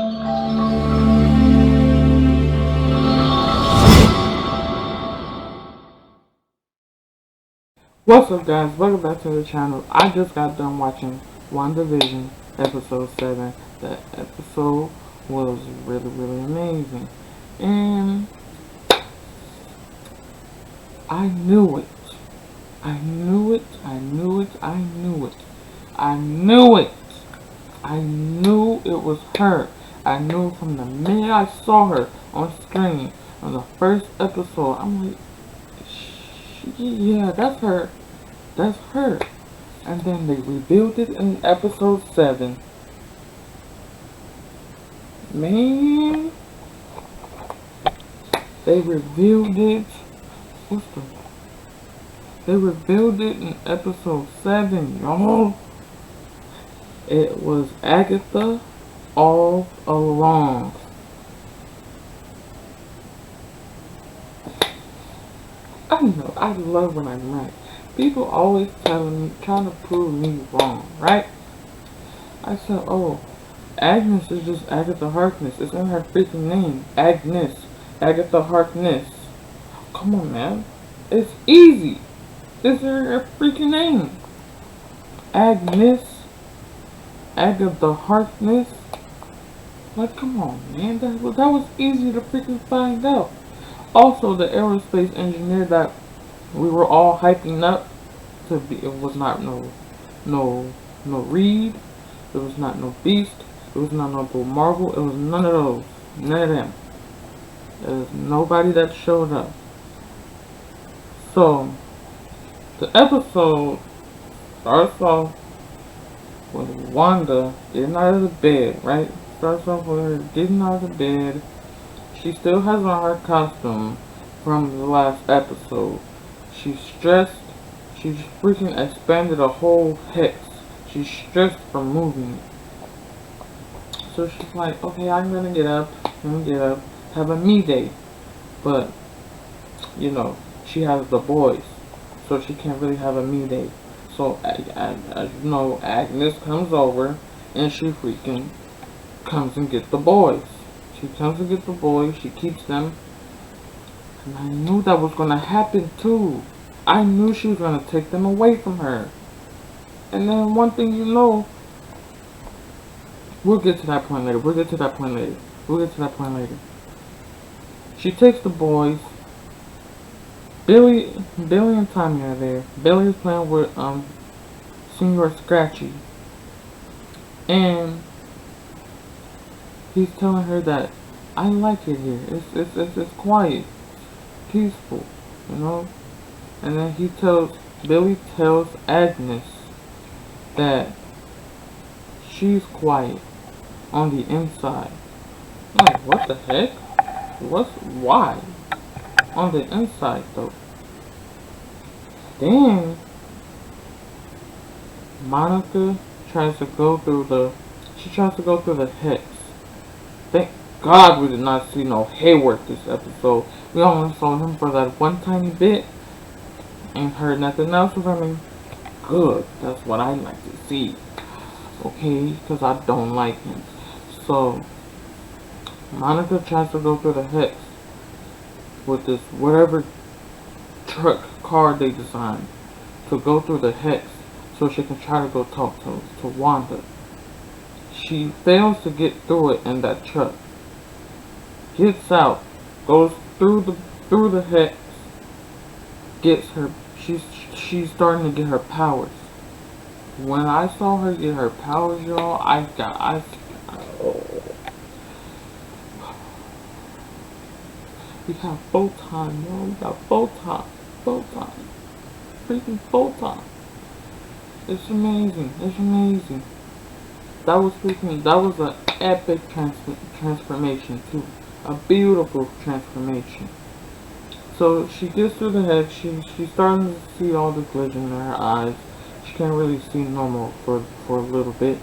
What's up, guys? Welcome back to the channel. I just got done watching Wandavision episode 7. The episode was really amazing. And I knew it. I knew it. I knew it. I knew it. I knew it. I knew it was her. I knew from the minute I saw her on screen on the first episode. I'm like, yeah, that's her. That's her. And then they revealed it in episode 7. Man, they revealed it. They revealed it in episode 7, y'all. It was Agatha all along. I know, I love when I'm right. People always telling me, trying to prove me wrong, right? I said, oh, Agnes is just Agatha Harkness. It's in her freaking name. Agnes. Agatha Harkness. Come on, man. It's easy. It's in her freaking name. Agnes. Agatha Harkness. Like, come on, man. That was easy to freaking find out. Also, the aerospace engineer that we were all hyping up to be, it was not no Reed. It was not no Beast. It was not no Marvel. It was none of those. None of them. There's nobody that showed up. So, the episode starts off with Wanda getting out of the bed, right? Starts off with her getting out of the bed. She still has on her costume from the last episode. She's stressed. She's freaking expanded a whole hex. She's stressed from moving. So she's like, okay, I'm gonna get up, have a me day. But, you know, she has the boys, so she can't really have a me day. So, as you know, Agnes comes over, and she freaking comes and gets the boys. She comes and gets the boys, she keeps them. And I knew that was gonna happen too. I knew she was gonna take them away from her. And then one thing you know, we'll get to that point later. She takes the boys. Billy and Tommy are there. Billy is playing with Senior Scratchy. And he's telling her that I like it here. It's quiet, peaceful, you know. And then Billy tells Agnes that she's quiet on the inside. I'm like, what the heck? Why? On the inside though. Then Monica tries to go through the hex. Thank God we did not see no Hayward this episode. We only saw him for that one tiny bit. Ain't heard nothing else from him. Good. That's what I like to see. Okay? Because I don't like him. So, Monica tries to go through the hex with this whatever car they designed to go through the hex so she can try to go talk to Wanda. She fails to get through it in that truck. Gets out, goes through the hex, gets her. She's starting to get her powers. When I saw her get her powers, y'all, we have photon, y'all. We got photon, freaking photon. It's amazing. That was an epic transformation too. A beautiful transformation. So she gets through the head. She's starting to see all the glitching in her eyes. She can't really see normal for a little bit.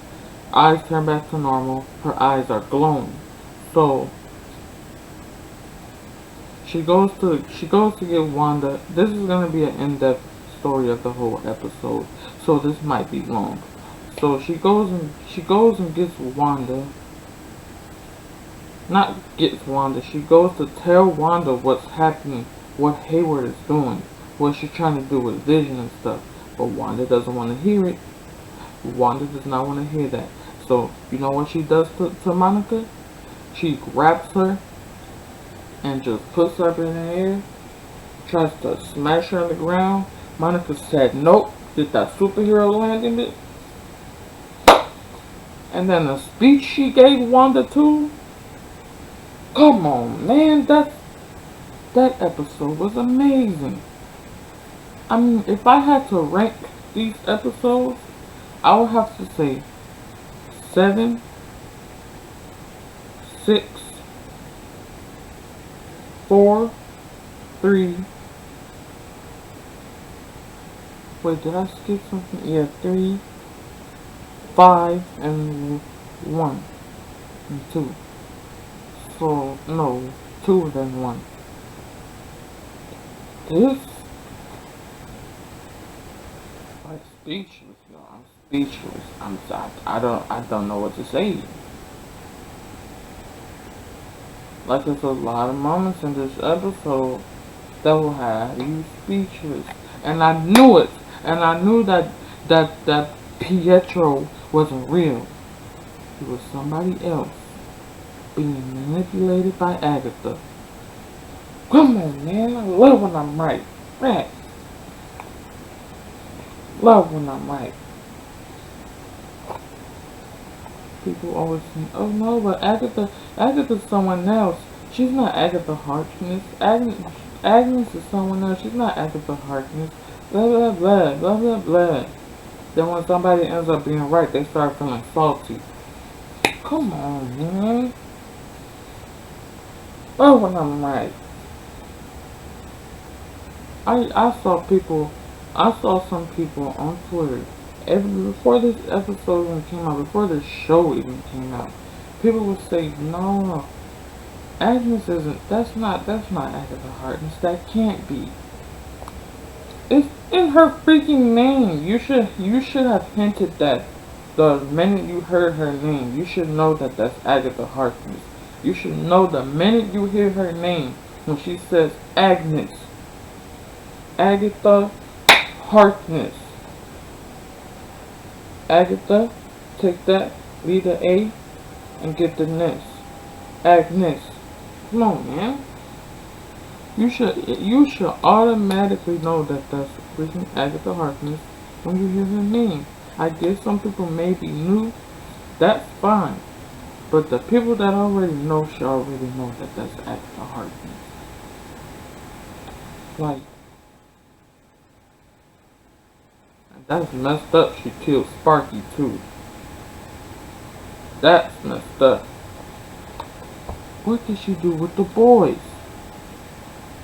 Eyes turn back to normal. Her eyes are glowing. So she goes to get Wanda. This is gonna be an in-depth story of the whole episode, so this might be long. So she goes and gets Wanda, not gets Wanda. She goes to tell Wanda what's happening, what Hayward is doing, what she's trying to do with Vision and stuff. But Wanda doesn't want to hear it. Wanda does not want to hear that. So, you know what she does to Monica? She grabs her and just puts her up in the air, tries to smash her on the ground. Monica said nope, did that superhero landing it. And then the speech she gave Wanda too. Come on, man, that episode was amazing. I mean, if I had to rank these episodes, I would have to say 7, 6, 4, 3. Wait, did I skip something? Yeah, 3, 5, and 1, and 2. So, no, 2 then 1. This, I'm speechless, y'all. I'm speechless. I don't know what to say. Like, there's a lot of moments in this episode that will have you speechless. And I knew it. And I knew that Pietro wasn't real. He was somebody else being manipulated by Agatha. Come on, man. I love when I'm right. Right. Love when I'm right. People always think, oh no, but Agatha's someone else. She's not Agatha Harkness. Agnes is someone else. She's not Agatha Harkness. Blah, blah, blah, blah, blah, blah. Then when somebody ends up being right, they start feeling salty. Come on, man. Oh, when I'm right. I saw some people on Twitter, before this episode even came out, before this show even came out, people would say, no, Agnes isn't, that's not Agatha Harkness, that can't be. It's in her freaking name. You should have hinted that the minute you heard her name. You should know that that's Agatha Harkness. You should know the minute you hear her name when she says Agnes. Agatha Harkness. Agatha, take that, leave the A, and get the ness. Agnes. Come on, man. You should automatically know that that's freaking Agatha Harkness when you hear her name. I guess some people may be new. That's fine. But the people that already know should already know that that's Agatha Harkness. Like, that's messed up. She killed Sparky too. That's messed up. What did she do with the boys?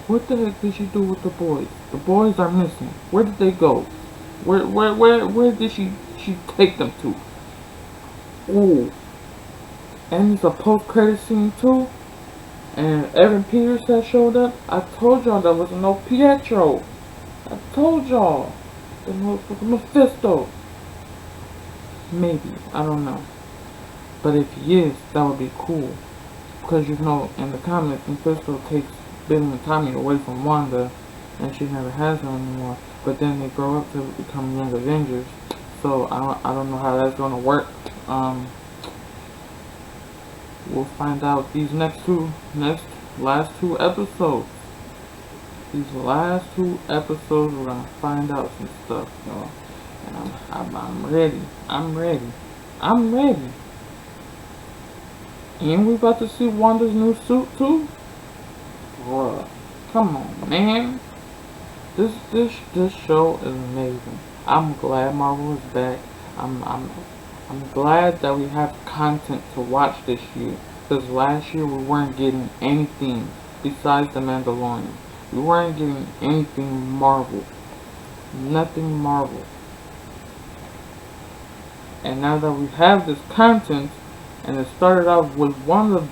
What the heck did she do with the boys? The boys are missing. Where did they go? Where did she take them to? Ooh. And it's a post-credit scene too. And Evan Peters that showed up. I told y'all there was no Pietro. I told y'all. The Mephisto. Maybe. I don't know. But if he is, that would be cool. Because you know, in the comics, Mephisto takes Billy and Tommy away from Wanda. And she never has them anymore. But then they grow up to become Young Avengers. So I don't know how that's going to work. We'll find out these last two episodes. These last 2 episodes, we're gonna find out some stuff, y'all. And I'm ready. I'm ready. I'm ready. And we about to see Wanda's new suit too. Bruh, come on, man. This show is amazing. I'm glad Marvel is back. I'm glad that we have content to watch this year. Because last year we weren't getting anything besides The Mandalorian. We weren't getting anything Marvel. Nothing Marvel. And now that we have this content, and it started off with one of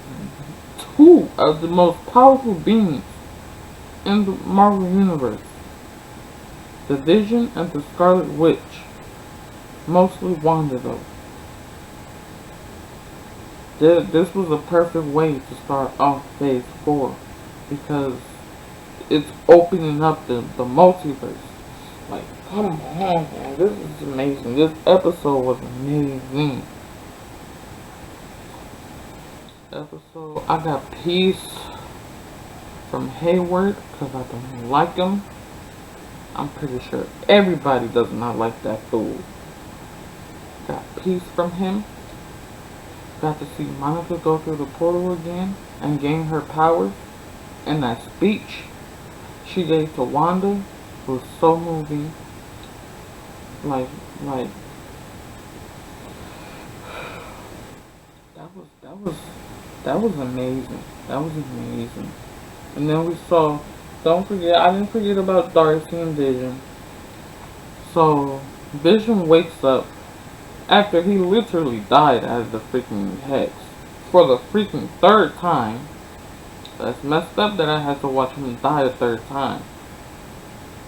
2 of the most powerful beings in the Marvel Universe. The Vision and the Scarlet Witch. Mostly Wanda though. This was a perfect way to start off phase 4 because it's opening up the multiverse. Like, come on, man, this is amazing. This episode was amazing. Episode, I got peace from Hayward because I don't like him. I'm pretty sure everybody does not like that fool. Got peace from him. Got to see Monica go through the portal again and gain her powers. And that speech she gave to Wanda was so moving. Like, that was amazing. That was amazing. And then we saw, don't forget, I didn't forget about Darcy and Vision. So, Vision wakes up after he literally died as the freaking Hex for the freaking third time. That's messed up that I had to watch him die a third time.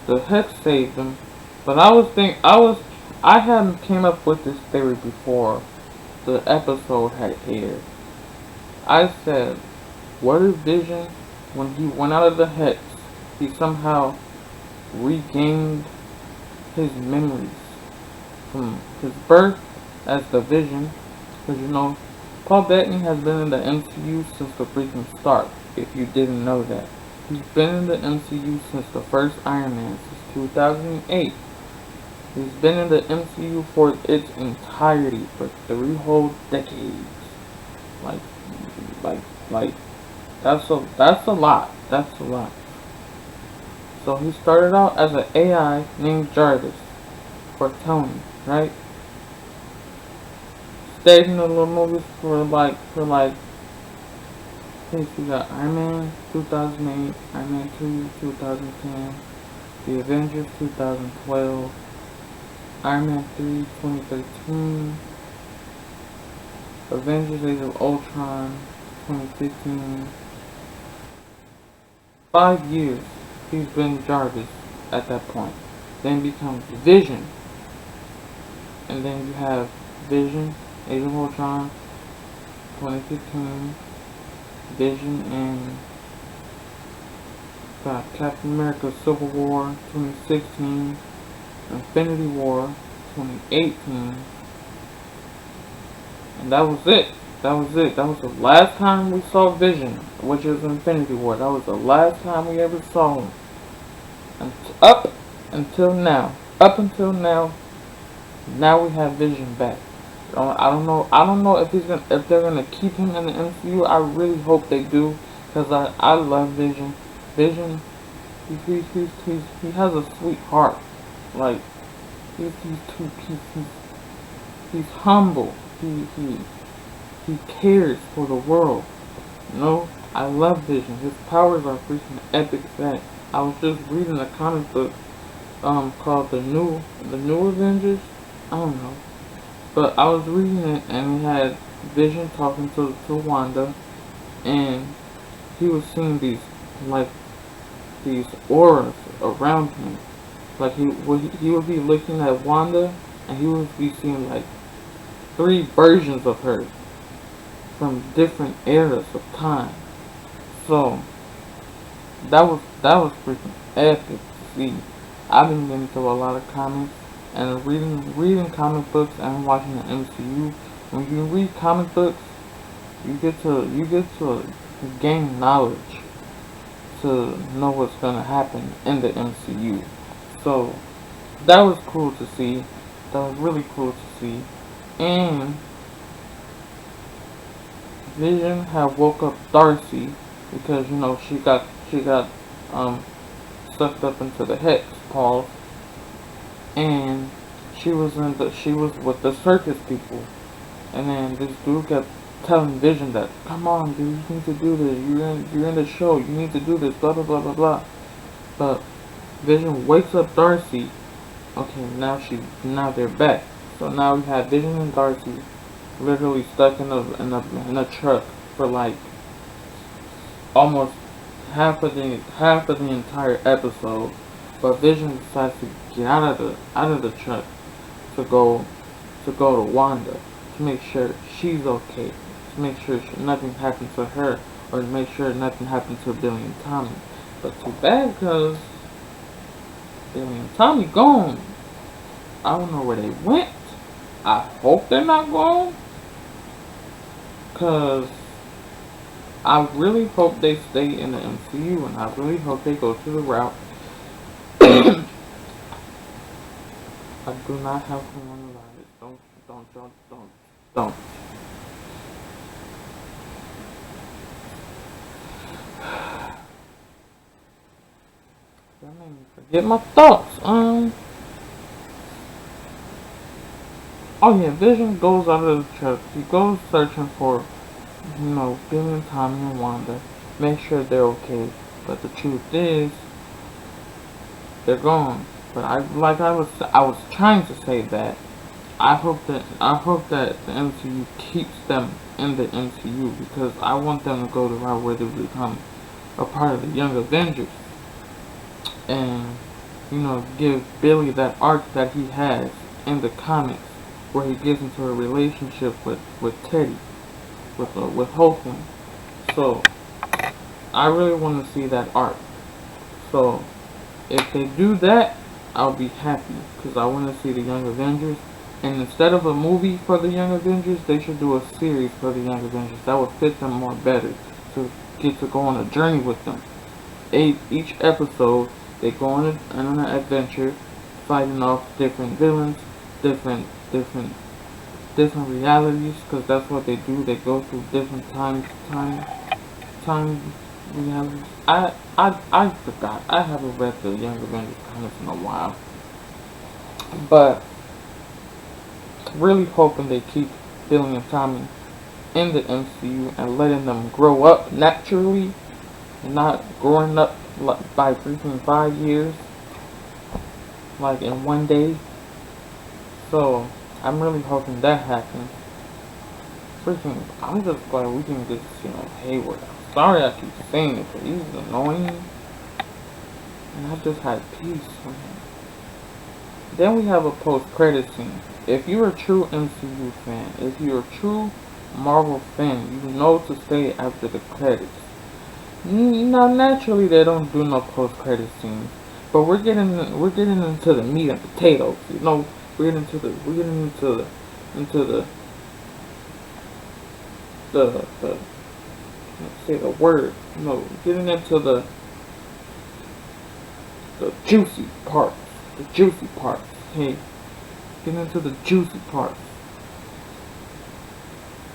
The Hex saved him, but I hadn't came up with this theory before the episode had aired. I said, what if Vision, when he went out of the Hex, he somehow regained his memories from his birth as the Vision? Because you know, Paul Bettany has been in the MCU since the freaking start, if you didn't know that. He's been in the MCU since the first Iron Man, since 2008. He's been in the MCU for its entirety, for 3 whole decades. Like, that's a lot. That's a lot. So he started out as an AI named Jarvis for Tony, right? Stayed in the little movies for like, hey, we got Iron Man 2008, Iron Man 2 2010, The Avengers 2012, Iron Man 3 2013, Avengers Age of Ultron 2015. 5 years he's been Jarvis at that point. Then becomes Vision. And then you have Vision, Age of Ultron 2015, Vision and Captain America Civil War 2016, Infinity War 2018, and that was it. That was the last time we saw Vision, which is Infinity War. That was the last time we ever saw him. And up until now. Now we have Vision back. I don't know if they're gonna keep him in the MCU. I really hope they do, because I love Vision. Vision, he has a sweet heart. Like, he's humble. He cares for the world. You know, I love Vision. His powers are freaking epic. That I was just reading a comic book called the New Avengers. I don't know, but I was reading it and it had Vision talking to Wanda, and he was seeing these auras around him. Like he would be looking at Wanda and he would be seeing like 3 versions of her from different eras of time. So that was freaking epic to see. I've been getting through a lot of comics and reading comic books and watching the MCU. When you read comic books, you get to gain knowledge to know what's gonna happen in the MCU. So that was cool to see. That was really cool to see. And Vision had woke up Darcy because, you know, she got sucked up into the Hex, Paul, and she was with the circus people, and then this dude kept telling Vision that, come on dude, you need to do this, you're in the show, you need to do this, blah blah blah blah blah. But Vision wakes up Darcy. Okay, now they're back. So now we have Vision and Darcy literally stuck in a truck for like almost half of the entire episode. But Vision decides to get out of the truck to go to Wanda to make sure she's okay, to make sure nothing happened to her, or make sure nothing happened to Billy and Tommy. But too bad, because Billy and Tommy gone. I don't know where they went. I hope they're not gone, because I really hope they stay in the MCU, and I really hope they go to the route. I do not have coronavirus. Don't. That made me forget my thoughts. Oh yeah, Vision goes out of the church. He goes searching for, Billy and Tommy and Wanda. Make sure they're okay. But the truth is, they're gone. But I was trying to say that I hope that the MCU keeps them in the MCU, because I want them to go the route where they become a part of the Young Avengers, and give Billy that arc that he has in the comics, where he gets into a relationship with Teddy, with Hulkling. So I really want to see that arc. So if they do that, I'll be happy, because I want to see the Young Avengers. And instead of a movie for the Young Avengers, they should do a series for the Young Avengers. That would fit them more better, to get to go on a journey with them. Each episode, they go on an adventure, fighting off different villains, different realities, because that's what they do. They go through different time realities. I forgot. I haven't read the Young Avengers comics in a while, but really hoping they keep Billy and Tommy in the MCU and letting them grow up naturally, not growing up by freaking 5 years, like in one day. So I'm really hoping that happens. I'm just glad we can get Hayward. I'm sorry I keep saying it, but he's annoying, and I just had peace from him. Then we have a post-credit scene. If you're a true MCU fan, if you're a true Marvel fan, you know to stay after the credits. Now, naturally, they don't do no post-credit scenes, but we're getting into the meat and potatoes. We're getting into the let's say the word. Getting into the juicy parts. The juicy parts. Hey, getting into the juicy parts.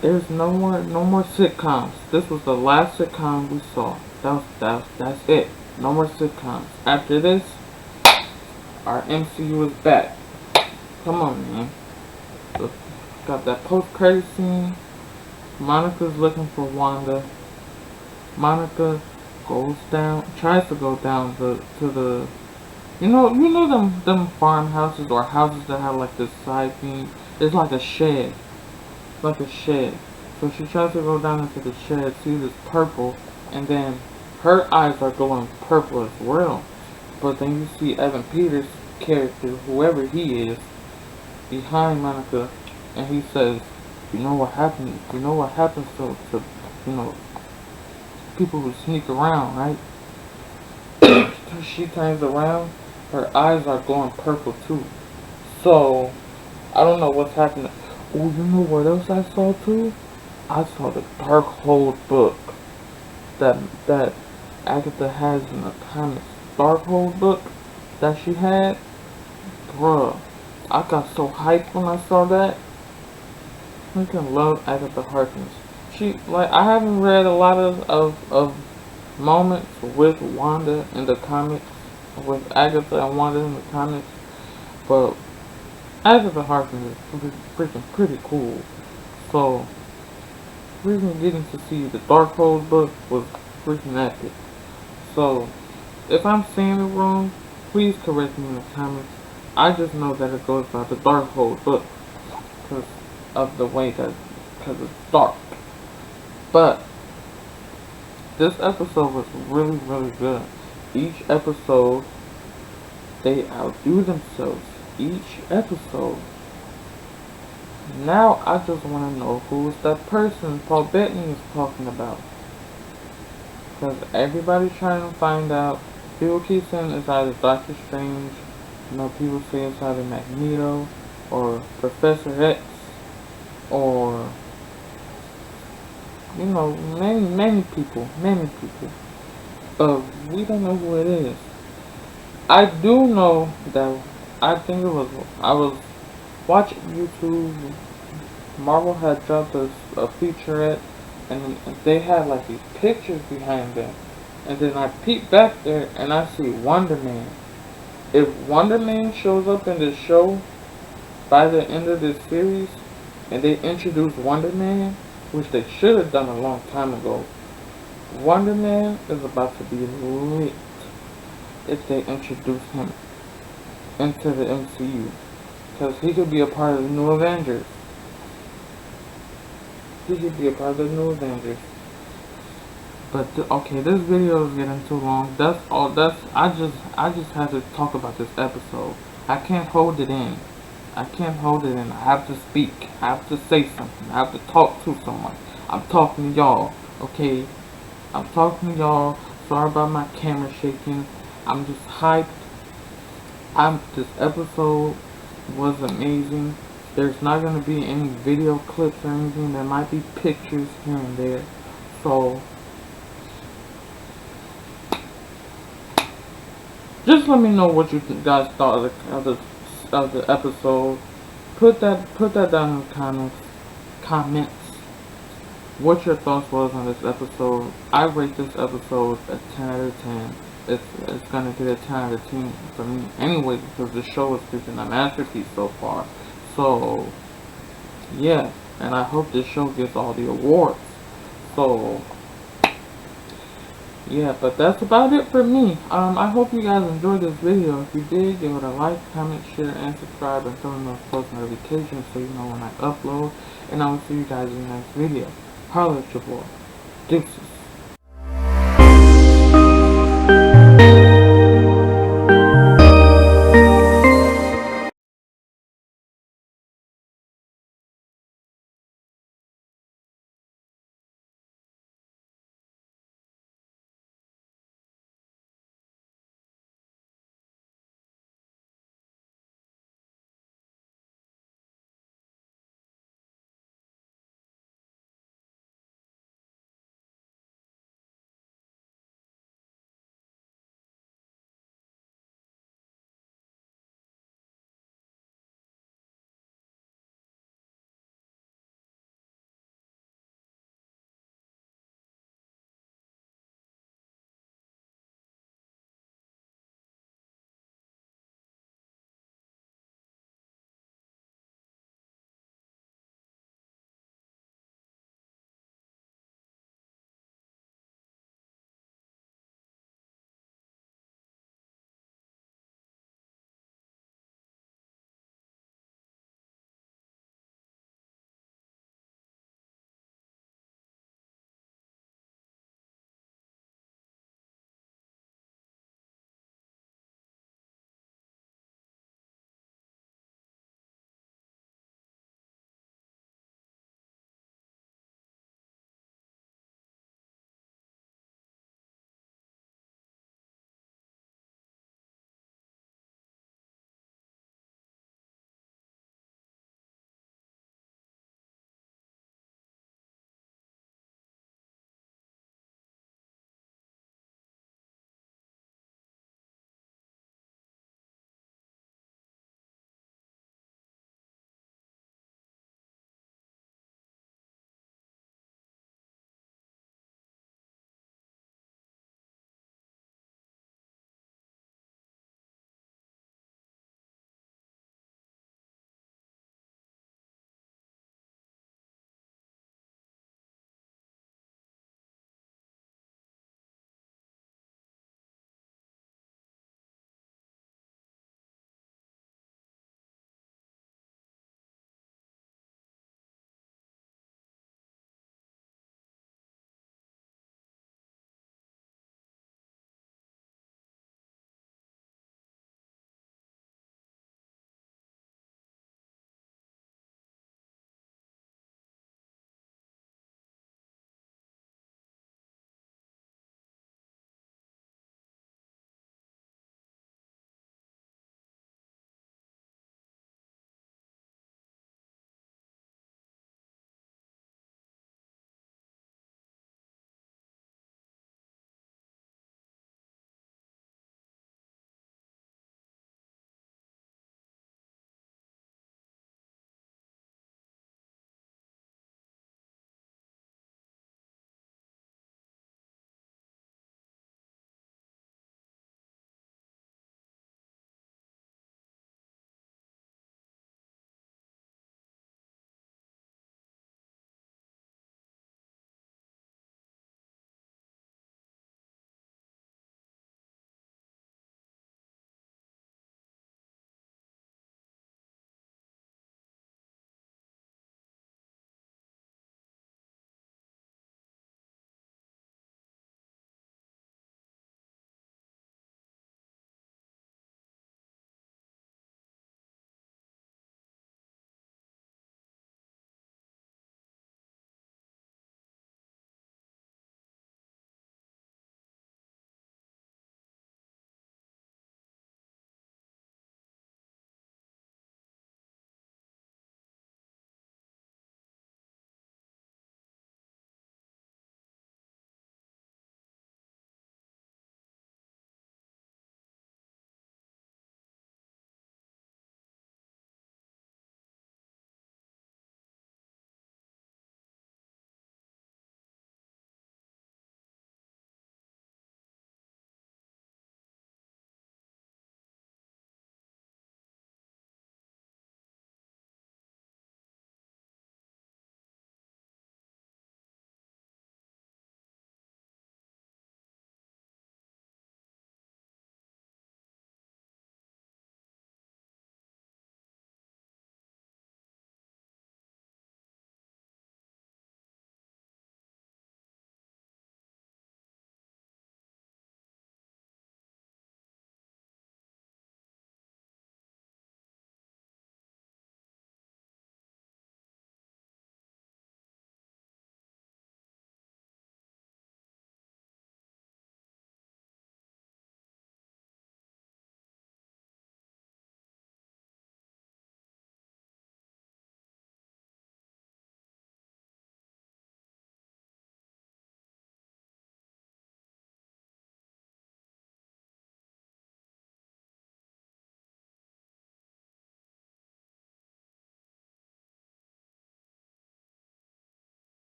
There's no more sitcoms. This was the last sitcom we saw. That's it. No more sitcoms. After this, our MCU is back. Come on, man. Look, got that post-credit scene. Monica's looking for Wanda. Monica tries to go down to the them farmhouses, or houses that have like this side beam. It's like a shed. So she tries to go down into the shed, sees this purple, and then her eyes are going purple as well. But then you see Evan Peters' character, whoever he is, behind Monica, and he says, "You know what happened? You know what happens to people who sneak around, right?" So she turns around, her eyes are going purple too. So I don't know what's happening. Oh, you know what else I saw too? I saw the Darkhold book that Agatha has in the comics. Darkhold book that she had, bruh. I got so hyped when I saw that. I can love Agatha Harkness. I haven't read a lot of moments with Wanda in the comics, with Agatha and Wanda in the comics, but Agatha Harkness is freaking pretty cool. So freaking getting to see the Darkhold book was freaking epic. So if I'm saying it wrong, please correct me in the comments. I just know that it goes by the Darkhold book because of the way because it's dark. But this episode was really, really good. Each episode, they outdo themselves. Each episode, Now I just want to know who's that person Paul Bettany is talking about. Because everybody's trying to find out. People keep saying it's either Doctor Strange, people say it's either Magneto, or Professor X, or, many people. We don't know who it is. I do know that, I was watching YouTube. Marvel had dropped a featurette, and they had like these pictures behind them. And then I peek back there and I see Wonder Man. If Wonder Man shows up in this show by the end of this series, and they introduce Wonder Man, which they should have done a long time ago, Wonder Man is about to be lit if they introduce him into the MCU. Because he could be a part of the new Avengers. But okay, this video is getting too long. That's all. I just have to talk about this episode. I can't hold it in. I have to speak. I have to say something. I have to talk to someone. I'm talking to y'all. Okay, I'm talking to y'all. Sorry about my camera shaking. I'm just hyped. This episode was amazing. There's not gonna be any video clips or anything. There might be pictures here and there. So just let me know what you guys thought of the episode. Put that down in the comments. What your thoughts was on this episode. I rate this episode a 10 out of 10. It's gonna get a 10 out of 10 for me anyway, because the show is freaking a masterpiece so far. So yeah, and I hope this show gets all the awards. So yeah, but that's about it for me. I hope you guys enjoyed this video. If you did, give it a like, comment, share, and subscribe, and turn on those post notifications so you know when I upload. And I will see you guys in the next video. Holla at your boy. Deuces.